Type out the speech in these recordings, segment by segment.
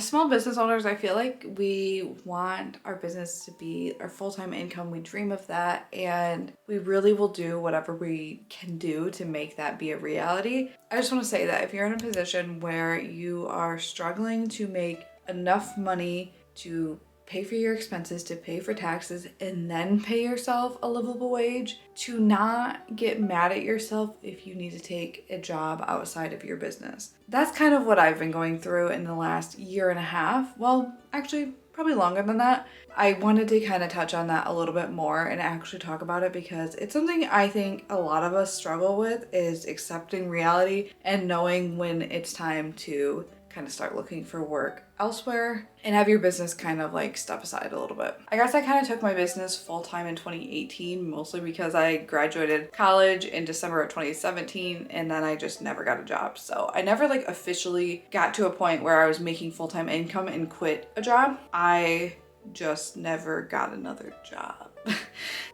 As small business owners, I feel like we want our business to be our full-time income. We dream of that, and we really will do whatever we can do to make that be a reality. I just want to say that if you're in a position where you are struggling to make enough money to pay for your expenses, to pay for taxes, and then pay yourself a livable wage, to not get mad at yourself if you need to take a job outside of your business. That's kind of what I've been going through in the last year and a half. Well, actually, probably longer than that. I wanted to kind of touch on that a little bit more and actually talk about it because it's something I think a lot of us struggle with, is accepting reality and knowing when it's time to kind of start looking for work elsewhere and have your business kind of like step aside a little bit. I guess I kind of took my business full-time in 2018, mostly because I graduated college in December of 2017 and then I just never got a job. So I never like officially got to a point where I was making full-time income and quit a job. I just never got another job.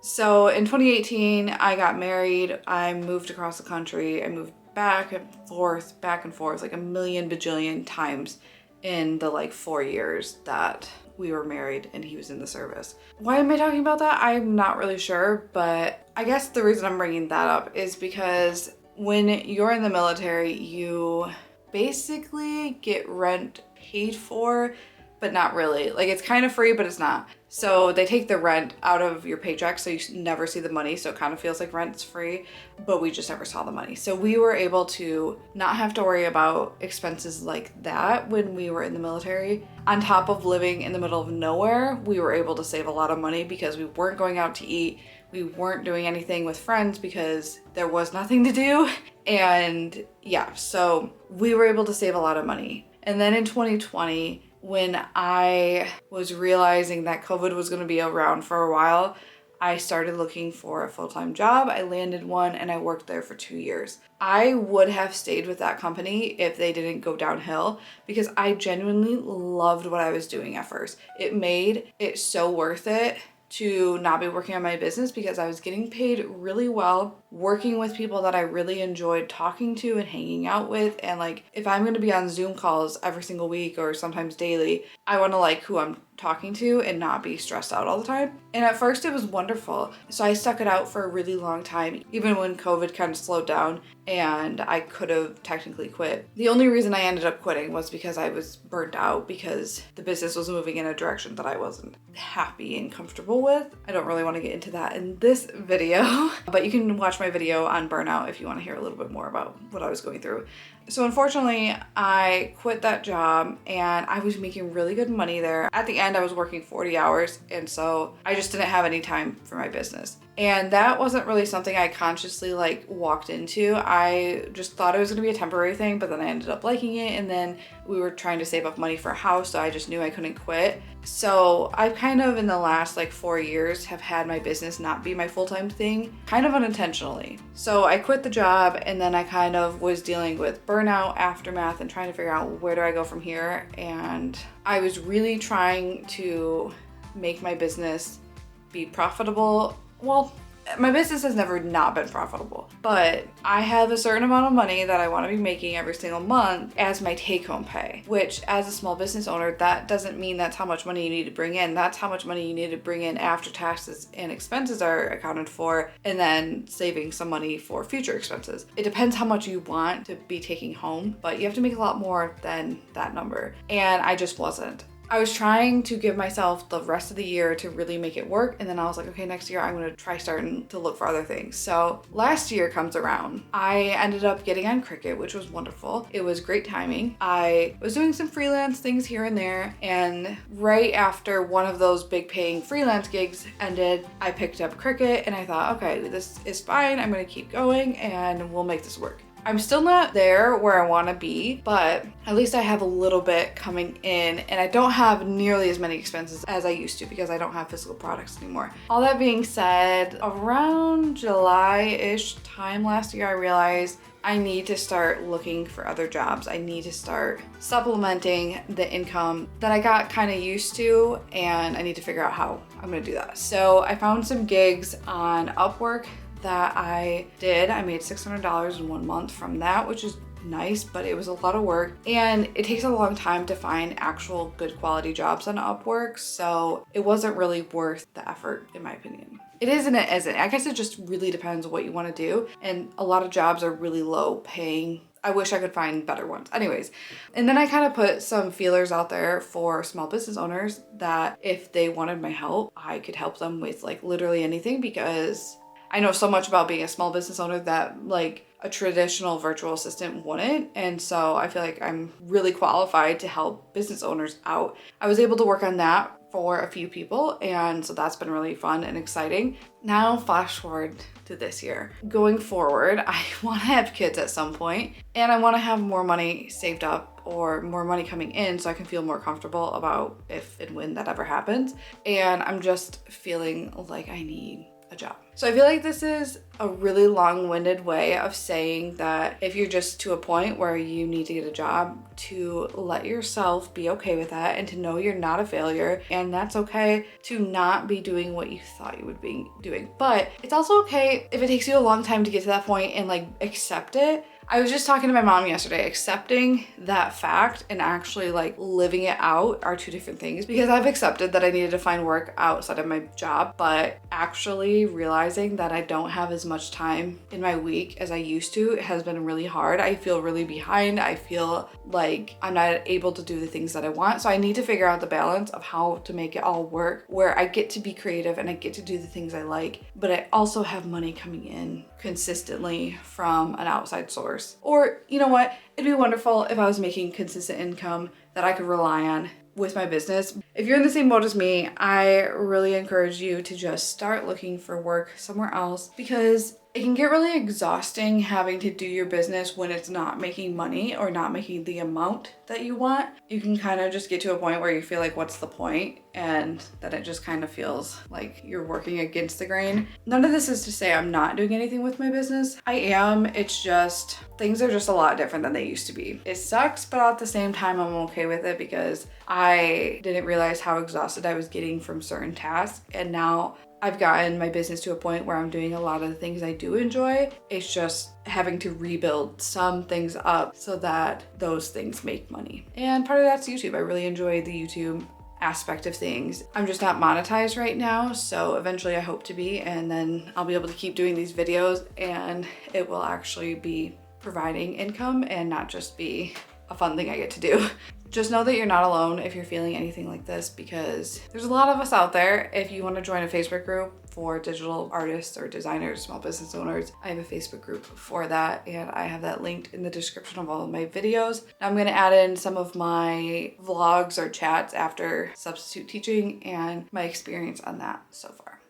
So in 2018, I got married. I moved across the country. I moved back and forth like a million bajillion times in the like 4 years that we were married and he was in the service. Why am I talking about that? I'm not really sure, but I guess the reason I'm bringing that up is because when you're in the military, you basically get rent paid for, but not really. Like, it's kind of free, but it's not. So they take the rent out of your paycheck, so you never see the money. So it kind of feels like rent's free, but we just never saw the money. So we were able to not have to worry about expenses like that when we were in the military. On top of living in the middle of nowhere, we were able to save a lot of money because we weren't going out to eat. We weren't doing anything with friends because there was nothing to do. And yeah, so we were able to save a lot of money. And then in 2020, when I was realizing that COVID was going to be around for a while, I started looking for a full-time job. I landed one and I worked there for 2 years. I would have stayed with that company if they didn't go downhill because I genuinely loved what I was doing at first. It made it so worth it to not be working on my business because I was getting paid really well, working with people that I really enjoyed talking to and hanging out with. And like, if I'm going to be on Zoom calls every single week or sometimes daily, I want to like who I'm talking to and not be stressed out all the time. And at first it was wonderful. So I stuck it out for a really long time, even when COVID kind of slowed down and I could have technically quit. The only reason I ended up quitting was because I was burnt out because the business was moving in a direction that I wasn't happy and comfortable with. I don't really want to get into that in this video, but you can watch my video on burnout if you want to hear a little bit more about what I was going through. So unfortunately, I quit that job and I was making really good money there. At the end, I was working 40 hours, and so I just didn't have any time for my business. And that wasn't really something I consciously like walked into. I just thought it was gonna be a temporary thing, but then I ended up liking it. And then we were trying to save up money for a house, so I just knew I couldn't quit. So I've kind of in the last like 4 years have had my business not be my full-time thing, kind of unintentionally. So I quit the job and then I kind of was dealing with burnout, aftermath, and trying to figure out where do I go from here. And I was really trying to make my business be profitable. Well, my business has never not been profitable, but I have a certain amount of money that I want to be making every single month as my take-home pay, which as a small business owner, that doesn't mean that's how much money you need to bring in. That's how much money you need to bring in after taxes and expenses are accounted for, and then saving some money for future expenses. It depends how much you want to be taking home, but you have to make a lot more than that number. And I just wasn't. I was trying to give myself the rest of the year to really make it work. And then I was like, okay, next year I'm going to try starting to look for other things. So last year comes around. I ended up getting on Cricut, which was wonderful. It was great timing. I was doing some freelance things here and there. And right after one of those big paying freelance gigs ended, I picked up Cricut and I thought, okay, this is fine. I'm going to keep going and we'll make this work. I'm still not there where I want to be, but at least I have a little bit coming in and I don't have nearly as many expenses as I used to because I don't have physical products anymore. All that being said, around July-ish time last year, I realized I need to start looking for other jobs. I need to start supplementing the income that I got kind of used to, and I need to figure out how I'm gonna do that. So I found some gigs on Upwork that I did. I made $600 in 1 month from that, which is nice, but it was a lot of work and it takes a long time to find actual good quality jobs on Upwork. So it wasn't really worth the effort, in my opinion. It is and it isn't. I guess it just really depends on what you want to do. And a lot of jobs are really low paying. I wish I could find better ones. Anyways, and then I kind of put some feelers out there for small business owners that if they wanted my help, I could help them with like literally anything, because I know so much about being a small business owner that like a traditional virtual assistant wouldn't. And so I feel like I'm really qualified to help business owners out. I was able to work on that for a few people, and so that's been really fun and exciting. Now flash forward to this year. Going forward, I want to have kids at some point, and I want to have more money saved up or more money coming in so I can feel more comfortable about if and when that ever happens. And I'm just feeling like I need a job. So I feel like this is a really long-winded way of saying that if you're just to a point where you need to get a job, to let yourself be okay with that and to know you're not a failure, and that's okay to not be doing what you thought you would be doing. But it's also okay if it takes you a long time to get to that point and like accept it. I was just talking to my mom yesterday. Accepting that fact and actually like living it out are two different things, because I've accepted that I needed to find work outside of my job, but actually realizing that I don't have as much time in my week as I used to has been really hard. I feel really behind. I feel like I'm not able to do the things that I want. So I need to figure out the balance of how to make it all work, where I get to be creative and I get to do the things I like, but I also have money coming in consistently from an outside source. Or, you know what? It'd be wonderful if I was making consistent income that I could rely on with my business. If you're in the same boat as me, I really encourage you to just start looking for work somewhere else, because it can get really exhausting having to do your business when it's not making money or not making the amount that you want. You can kind of just get to a point where you feel like, what's the point? And that it just kind of feels like you're working against the grain. None of this is to say I'm not doing anything with my business. I am. It's just things are just a lot different than they used to be. It sucks, but at the same time, I'm okay with it because I didn't realize how exhausted I was getting from certain tasks. And now I've gotten my business to a point where I'm doing a lot of the things I do enjoy. It's just having to rebuild some things up so that those things make money. And part of that's YouTube. I really enjoy the YouTube aspect of things. I'm just not monetized right now, so eventually I hope to be, and then I'll be able to keep doing these videos and it will actually be providing income and not just be a fun thing I get to do. Just know that you're not alone if you're feeling anything like this, because there's a lot of us out there. If you want to join a Facebook group for digital artists or designers, small business owners, I have a Facebook group for that, and I have that linked in the description of all of my videos. Now I'm going to add in some of my vlogs or chats after substitute teaching and my experience on that so far.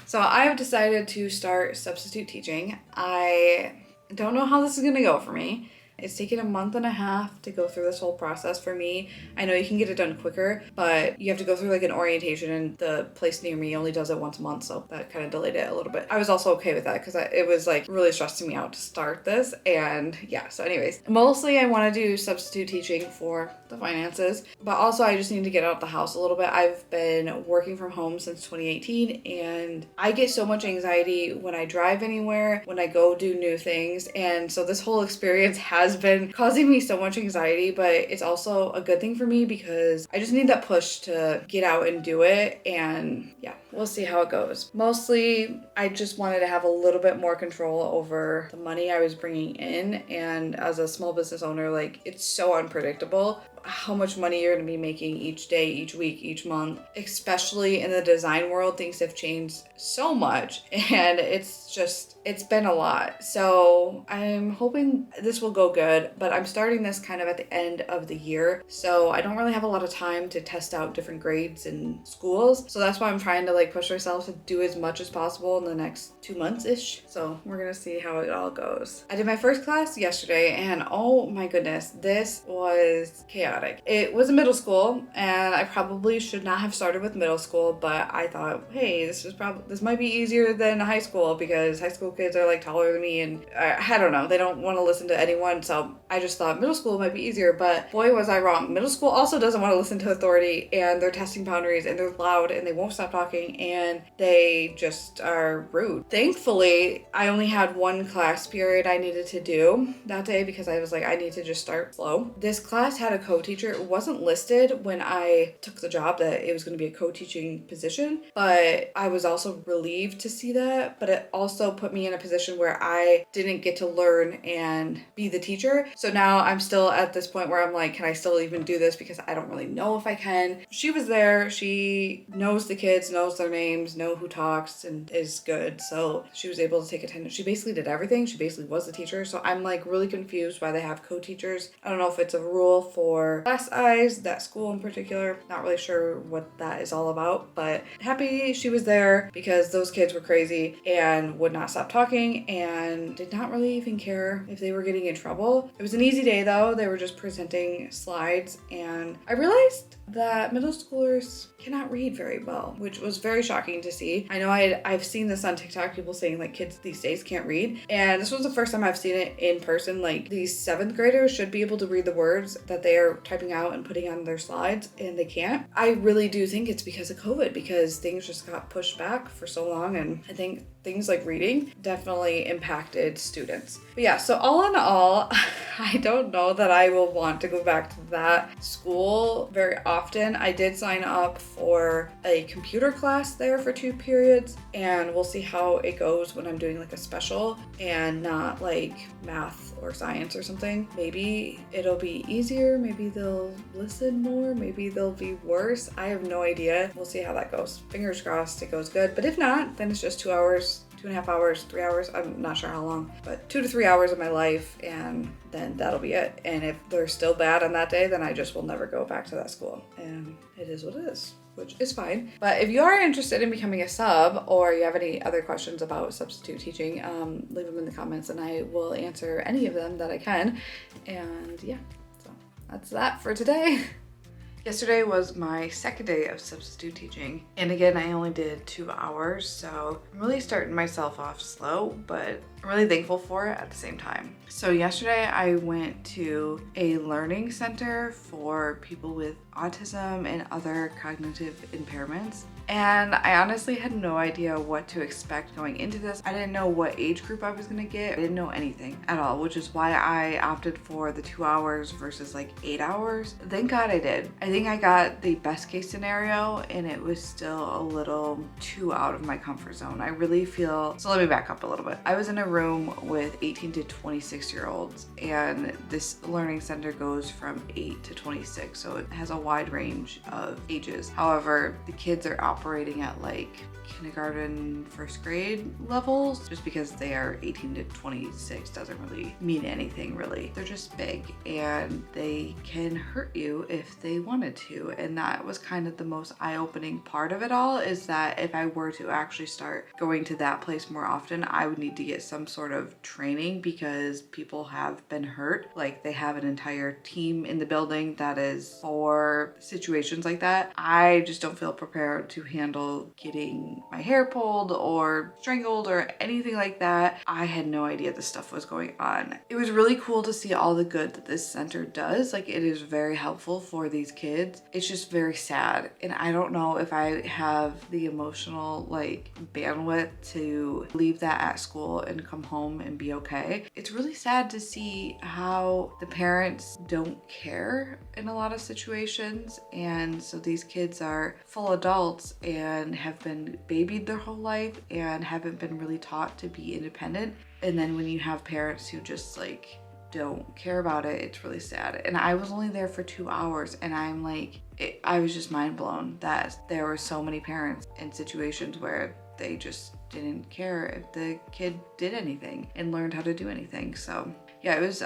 So I have decided to start substitute teaching. I don't know how this is going to go for me. It's taken a month and a half to go through this whole process for me. I know you can get it done quicker, but you have to go through like an orientation, and the place near me only does it once a month, so that kind of delayed it a little bit. I was also okay with that because it was like really stressing me out to start this, and yeah, so anyways, mostly I want to do substitute teaching for the finances, but also I just need to get out of the house a little bit. I've been working from home since 2018, and I get so much anxiety when I drive anywhere, when I go do new things, and so this whole experience has been causing me so much anxiety, but it's also a good thing for me because I just need that push to get out and do it. And yeah, we'll see how it goes. Mostly, I just wanted to have a little bit more control over the money I was bringing in. And as a small business owner, like, it's so unpredictable how much money you're going to be making each day, each week, each month. Especially in the design world, things have changed so much, and it's been a lot. So I'm hoping this will go good, but I'm starting this kind of at the end of the year, so I don't really have a lot of time to test out different grades in schools. So that's why I'm trying to like push myself to do as much as possible in the next 2 months-ish. So we're gonna see how it all goes. I did my first class yesterday, and oh my goodness, this was chaotic. chaotic. It was a middle school, and I probably should not have started with middle school, but I thought, hey, this might be easier than high school because high school kids are like taller than me, and I don't know, they don't want to listen to anyone, so I just thought middle school might be easier, but boy was I wrong. Middle school also doesn't want to listen to authority, and they're testing boundaries, and they're loud, and they won't stop talking, and they just are rude. Thankfully, I only had one class period I needed to do that day because I was like, I need to just start slow. This class had a co-teacher. It wasn't listed when I took the job that it was going to be a co-teaching position, but I was also relieved to see that, but it also put me in a position where I didn't get to learn and be the teacher. So now I'm still at this point where I'm like, can I still even do this? Because I don't really know if I can. She was there. She knows the kids, knows their names, know who talks, and is good. So she was able to take attendance. She basically did everything. She basically was the teacher. So I'm like really confused why they have co-teachers. I don't know if it's a rule for class size, that school in particular. Not really sure what that is all about, but happy she was there because those kids were crazy and would not stop talking and did not really even care if they were getting in trouble. It was an easy day though. They were just presenting slides, and I realized that middle schoolers cannot read very well, which was very shocking to see. I know I've seen this on TikTok, people saying like kids these days can't read, and this was the first time I've seen it in person. Like these 7th graders should be able to read the words that they are typing out and putting on their slides, and they can't. I really do think it's because of COVID, because things just got pushed back for so long, and I think things like reading definitely impacted students. But yeah, so all in all, I don't know that I will want to go back to that school very often. I did sign up for a computer class there for 2 periods, and we'll see how it goes when I'm doing like a special and not like math or science or something. Maybe it'll be easier, maybe they'll listen more, maybe they'll be worse. I have no idea. We'll see how that goes. Fingers crossed it goes good, but if not, then it's just 2 hours, 2.5 hours, 3 hours, I'm not sure how long, but 2 to 3 hours of my life, and then that'll be it. And if they're still bad on that day, then I just will never go back to that school, and it is what it is, which is fine. But if you are interested in becoming a sub, or you have any other questions about substitute teaching, leave them in the comments and I will answer any of them that I can. And yeah, so that's that for today. Yesterday was my 2nd day of substitute teaching, and again, I only did 2 hours, so I'm really starting myself off slow, but I'm really thankful for it at the same time. So yesterday I went to a learning center for people with autism and other cognitive impairments. And I honestly had no idea what to expect going into this. I didn't know what age group I was gonna get. I didn't know anything at all, which is why I opted for the 2 hours versus like 8 hours. Thank God I did. I think I got the best case scenario, and it was still a little too out of my comfort zone. I really feel, so let me back up a little bit. I was in a room with 18 to 26-year-olds, and this learning center goes from 8 to 26, so it has a wide range of ages. However, the kids are operating at like kindergarten, 1st grade levels, just because they are 18 to 26 doesn't really mean anything really. They're just big, and they can hurt you if they wanted to. And that was kind of the most eye-opening part of it all, is that if I were to actually start going to that place more often, I would need to get some sort of training, because people have been hurt. Like they have an entire team in the building that is for situations like that. I just don't feel prepared to handle getting my hair pulled or strangled or anything like that. I had no idea this stuff was going on. It was really cool to see all the good that this center does. Like it is very helpful for these kids. It's just very sad, and I don't know if I have the emotional like bandwidth to leave that at school and come home and be okay. It's really sad to see how the parents don't care in a lot of situations, and so these kids are full adults and have been babied their whole life and haven't been really taught to be independent. And then when you have parents who just like don't care about it, it's really sad. And I was only there for 2 hours, and I'm like, I was just mind blown that there were so many parents in situations where they just didn't care if the kid did anything and learned how to do anything. So yeah, it was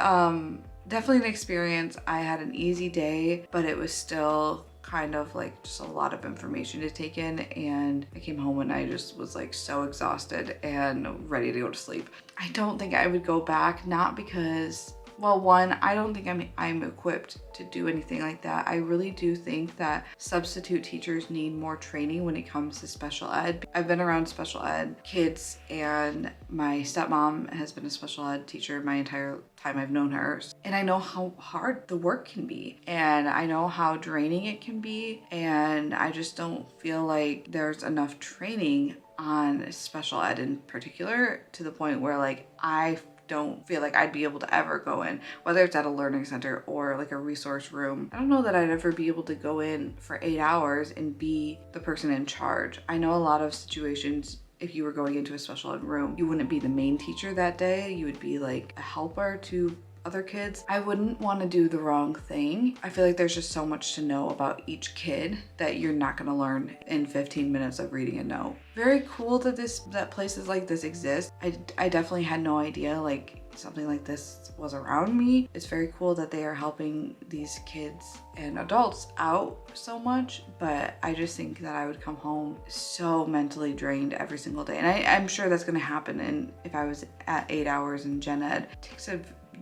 definitely an experience. I had an easy day, but it was still kind of like just a lot of information to take in, and I came home and I just was like so exhausted and ready to go to sleep. I don't think I would go back, not because Well, one, I don't think I'm equipped to do anything like that. I really do think that substitute teachers need more training when it comes to special ed. I've been around special ed kids, and my stepmom has been a special ed teacher my entire time I've known her. And I know how hard the work can be, and I know how draining it can be, and I just don't feel like there's enough training on special ed in particular, to the point where like I don't feel like I'd be able to ever go in, whether it's at a learning center or like a resource room. I don't know that I'd ever be able to go in for 8 hours and be the person in charge. I know a lot of situations, if you were going into a special ed room, you wouldn't be the main teacher that day. You would be like a helper to other kids. I wouldn't want to do the wrong thing. I feel like there's just so much to know about each kid that you're not going to learn in 15 minutes of reading a note. Very cool that places like this exist. I definitely had no idea like something like this was around me. It's very cool that they are helping these kids and adults out so much, but I just think that I would come home so mentally drained every single day. And I'm sure that's going to happen. And if I was at 8 hours in gen ed, it takes a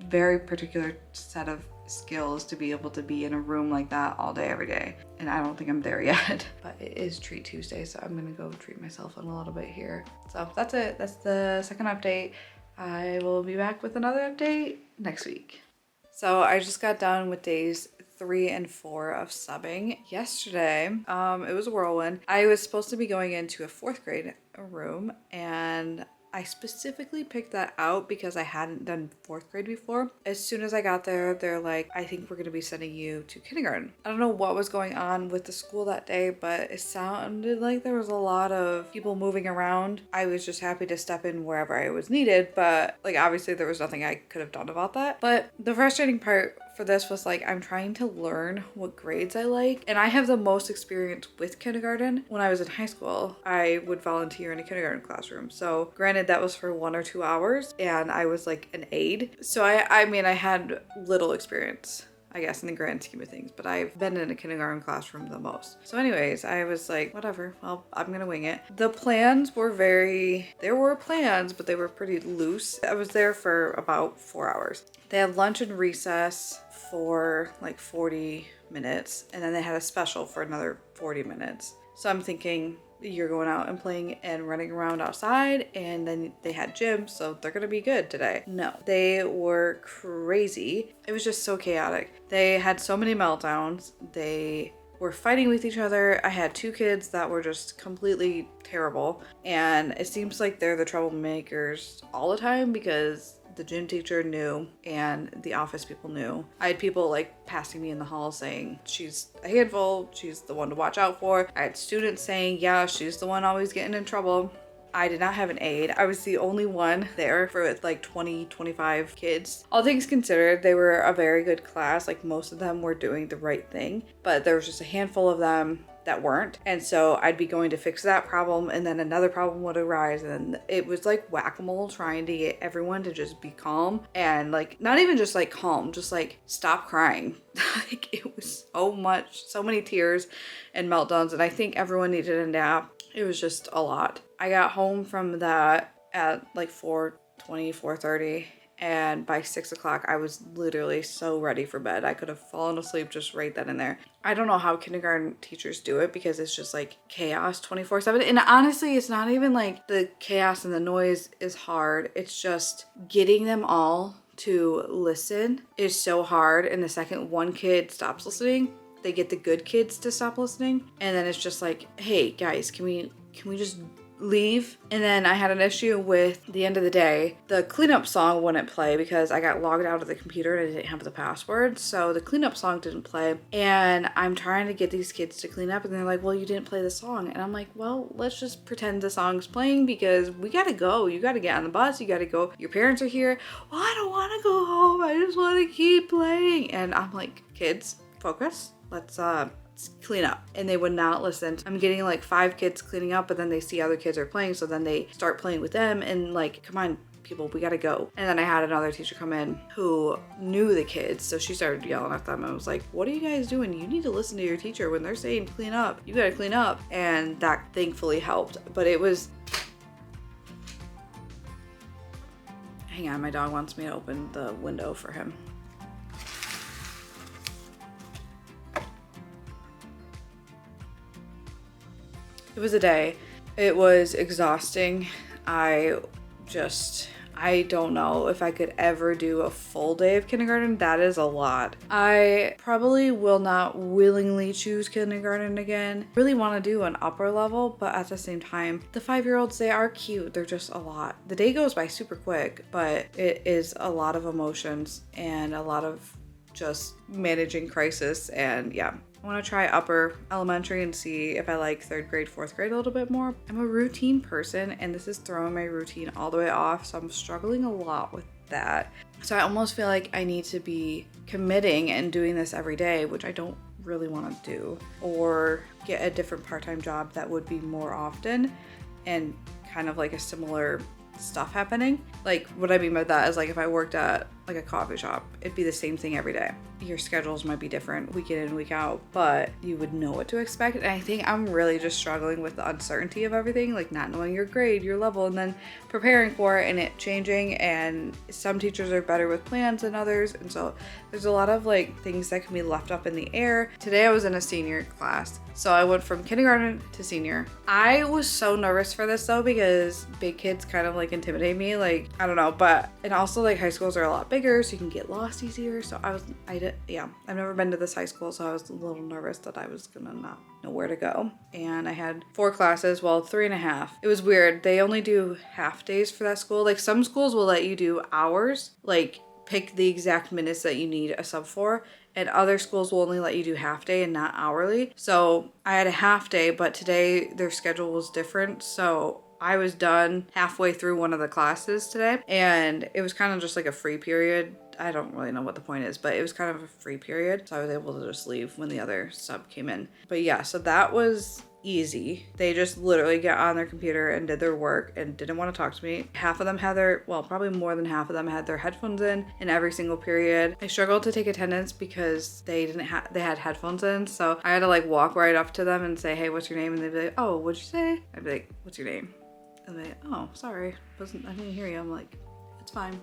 very particular set of skills to be able to be in a room like that all day, every day. And I don't think I'm there yet. But it is Treat Tuesday, so I'm gonna go treat myself in a little bit here. So that's it. That's the second update. I will be back with another update next week. So I just got done with days 3 and 4 of subbing yesterday. It was a whirlwind. I was supposed to be going into a 4th grade room, and I specifically picked that out because I hadn't done 4th grade before. As soon as I got there, they're like, I think we're going to be sending you to kindergarten. I don't know what was going on with the school that day, but it sounded like there was a lot of people moving around. I was just happy to step in wherever I was needed, but like obviously there was nothing I could have done about that. But the frustrating part for this was like, I'm trying to learn what grades I like, and I have the most experience with kindergarten. When I was in high school, I would volunteer in a kindergarten classroom. So granted, that was for 1 or 2 hours, and I was like an aide. So I mean, I had little experience, I guess, in the grand scheme of things, but I've been in a kindergarten classroom the most. So anyways, I was like, whatever, well, I'm gonna wing it. The plans were there were plans, but they were pretty loose. I was there for about 4 hours. They had lunch and recess for like 40 minutes, and then they had a special for another 40 minutes. So I'm thinking, you're going out and playing and running around outside, and then they had gym, so they're gonna be good today. No, they were crazy. It was just so chaotic. They had so many meltdowns. They were fighting with each other. I had 2 kids that were just completely terrible, and it seems like they're the troublemakers all the time because the gym teacher knew and the office people knew. I had people like passing me in the hall saying, she's a handful, she's the one to watch out for. I had students saying, yeah, she's the one always getting in trouble. I did not have an aide. I was the only one there for like 20, 25 kids. All things considered, they were a very good class. Like most of them were doing the right thing, but there was just a handful of them that weren't. And so I'd be going to fix that problem, and then another problem would arise, and it was like whack-a-mole trying to get everyone to just be calm, and like not even just like calm, just like stop crying. Like it was so many tears and meltdowns, and I think everyone needed a nap. It was just a lot. I got home from that at like 4:20, 4:30. And by 6 o'clock, I was literally so ready for bed. I could have fallen asleep just right then and there. I don't know how kindergarten teachers do it, because it's just like chaos 24/7. And honestly, it's not even like the chaos and the noise is hard. It's just getting them all to listen is so hard. And the second one kid stops listening, they get the good kids to stop listening. And then it's just like, hey guys, can we just leave? And then I had an issue with the end of the day. The cleanup song wouldn't play because I got logged out of the computer and I didn't have the password. So the cleanup song didn't play. And I'm trying to get these kids to clean up, and they're like, well, you didn't play the song. And I'm like, well, let's just pretend the song's playing because we gotta go. You gotta get on the bus. You gotta go. Your parents are here. Well, I don't want to go home. I just want to keep playing. And I'm like, kids, focus. Let's clean up. And they would not listen. I'm getting like 5 kids cleaning up, but then they see other kids are playing, so then they start playing with them, and like, come on people, we gotta go. And then I had another teacher come in who knew the kids, so she started yelling at them. I was like, what are you guys doing? You need to listen to your teacher. When they're saying clean up, you gotta clean up. And that thankfully helped. But it was, hang on, my dog wants me to open the window for him. It was a day. It was exhausting. I don't know if I could ever do a full day of kindergarten. That is a lot. I probably will not willingly choose kindergarten again. Really want to do an upper level, but at the same time, the 5-year-olds, they are cute. They're just a lot. The day goes by super quick, but it is a lot of emotions and a lot of just managing crisis. And yeah, I want to try upper elementary and see if I like 3rd grade, 4th grade a little bit more. I'm a routine person and this is throwing my routine all the way off. So I'm struggling a lot with that. So I almost feel like I need to be committing and doing this every day, which I don't really want to do, or get a different part-time job that would be more often and kind of like a similar stuff happening. Like what I mean by that is like if I worked at like a coffee shop, it'd be the same thing every day. Your schedules might be different week in and week out, but you would know what to expect. And I think I'm really just struggling with the uncertainty of everything, like not knowing your grade, your level, and then preparing for it and it changing. And some teachers are better with plans than others. And so there's a lot of like things that can be left up in the air. Today I was in a senior class. So I went from kindergarten to senior. I was so nervous for this though, because big kids kind of like intimidate me. Like, I don't know, but, and also like high schools are a lot bigger, so you can get lost easier. So I've never been to this high school, so I was a little nervous that I was gonna not know where to go. And I had 4 classes, well, 3.5. It was weird. They only do half days for that school. Like some schools will let you do hours, like pick the exact minutes that you need a sub for, and other schools will only let you do half day and not hourly. So I had a half day, but today their schedule was different. So I was done halfway through one of the classes today, and it was kind of just like a free period. I don't really know what the point is, but it was kind of a free period. So I was able to just leave when the other sub came in. But yeah, so that was easy. They just literally got on their computer and did their work and didn't want to talk to me. Half of them had probably more than half of them had their headphones in every single period. I struggled to take attendance because they had headphones in. So I had to like walk right up to them and say, hey, what's your name? And they'd be like, oh, what'd you say? I'd be like, what's your name? And they, oh, sorry, I didn't hear you. I'm like, it's fine.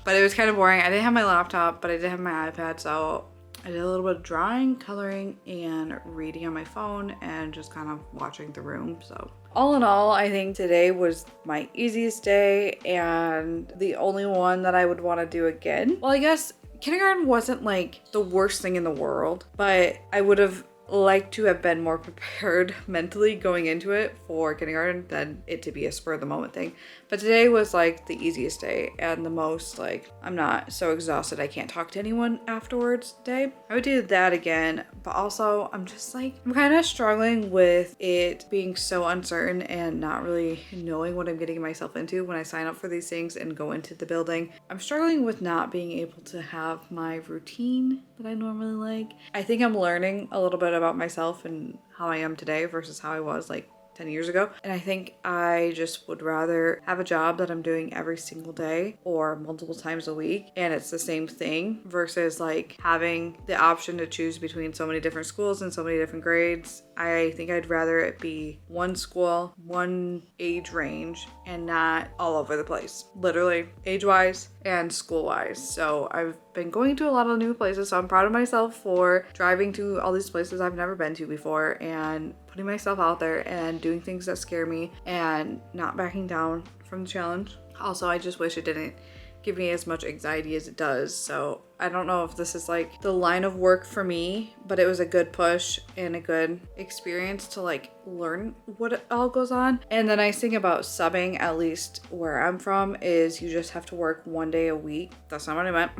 But it was kind of boring. I didn't have my laptop, but I did have my iPad. So I did a little bit of drawing, coloring, and reading on my phone and just kind of watching the room. So all in all, I think today was my easiest day and the only one that I would want to do again. Well, I guess kindergarten wasn't like the worst thing in the world, but I would have like to have been more prepared mentally going into it for kindergarten than it to be a spur of the moment thing. But today was like the easiest day and the most like, I'm not so exhausted I can't talk to anyone afterwards day. I would do that again, but also I'm just like, I'm kind of struggling with it being so uncertain and not really knowing what I'm getting myself into when I sign up for these things and go into the building. I'm struggling with not being able to have my routine that I normally like. I think I'm learning a little bit about myself and how I am today versus how I was like 10 years ago. And I think I just would rather have a job that I'm doing every single day or multiple times a week and it's the same thing versus like having the option to choose between so many different schools and so many different grades. I think I'd rather it be one school, one age range, and not all over the place, literally age-wise and school-wise. So I've been going to a lot of new places, so I'm proud of myself for driving to all these places I've never been to before and putting myself out there and doing things that scare me and not backing down from the challenge. Also, I just wish it didn't give me as much anxiety as it does. So I don't know if this is like the line of work for me, but it was a good push and a good experience to like learn what all goes on. And the nice thing about subbing, at least where I'm from, is you just have to work one day a week. That's not what I meant.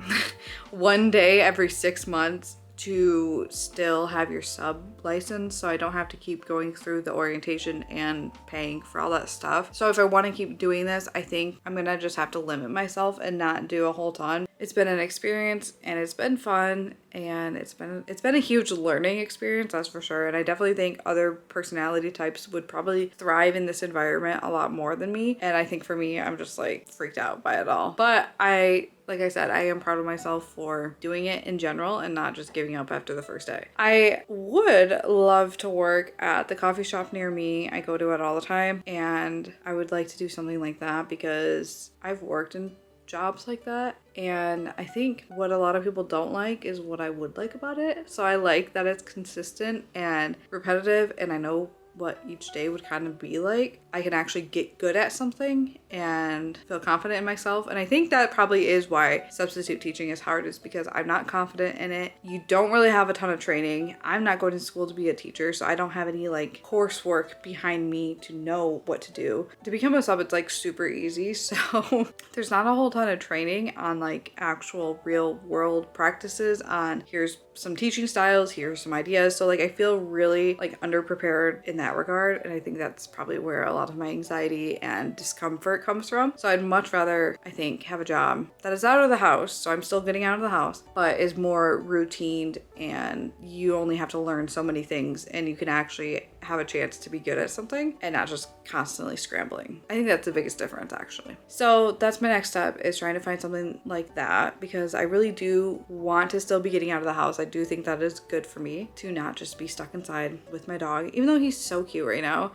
One day every 6 months to still have your sub license, so I don't have to keep going through the orientation and paying for all that stuff. So if I want to keep doing this, I think I'm gonna just have to limit myself and not do a whole ton. It's been an experience and it's been fun and it's been a huge learning experience, that's for sure. And I definitely think other personality types would probably thrive in this environment a lot more than me. And I think for me, I'm just like freaked out by it all. But like I said, I am proud of myself for doing it in general and not just giving up after the first day. I would love to work at the coffee shop near me. I go to it all the time and I would like to do something like that because I've worked in jobs like that, and I think what a lot of people don't like is what I would like about it. So I like that it's consistent and repetitive, and I know what each day would kind of be like, I can actually get good at something and feel confident in myself. And I think that probably is why substitute teaching is hard, is because I'm not confident in it. You don't really have a ton of training. I'm not going to school to be a teacher, so I don't have any like coursework behind me to know what to do. To become a sub, it's like super easy. So there's not a whole ton of training on like actual real world practices on here's some teaching styles, here's some ideas. So like I feel really like underprepared in that regard, and I think that's probably where a lot of my anxiety and discomfort comes from. So I'd much rather, I think, have a job that is out of the house, so I'm still getting out of the house, but is more routined, and you only have to learn so many things and you can actually have a chance to be good at something and not just constantly scrambling. I think that's the biggest difference, actually. So that's my next step, is trying to find something like that, because I really do want to still be getting out of the house. I do think that is good for me to not just be stuck inside with my dog, even though he's so cute right now.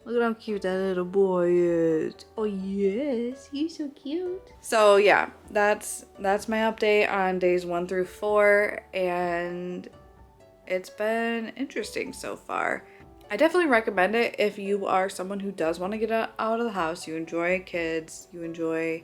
Look at how cute that little boy is. Oh yes, he's so cute. So yeah, that's my update on days 1 through 4, and it's been interesting so far. I definitely recommend it if you are someone who does want to get out of the house, you enjoy kids, you enjoy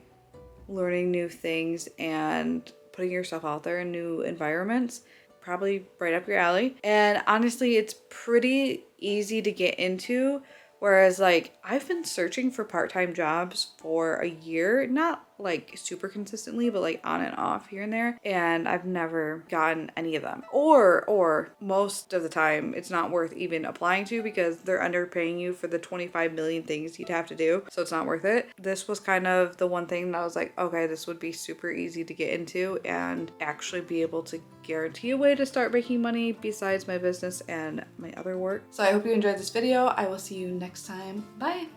learning new things and putting yourself out there in new environments. Probably right up your alley. And honestly, it's pretty easy to get into. Whereas like I've been searching for part-time jobs for a year, not like super consistently, but like on and off here and there. And I've never gotten any of them. Or most of the time it's not worth even applying to, because they're underpaying you for the 25 million things you'd have to do. So it's not worth it. This was kind of the one thing that I was like, okay, this would be super easy to get into and actually be able to guarantee a way to start making money besides my business and my other work. So I hope you enjoyed this video. I will see you next time. Bye.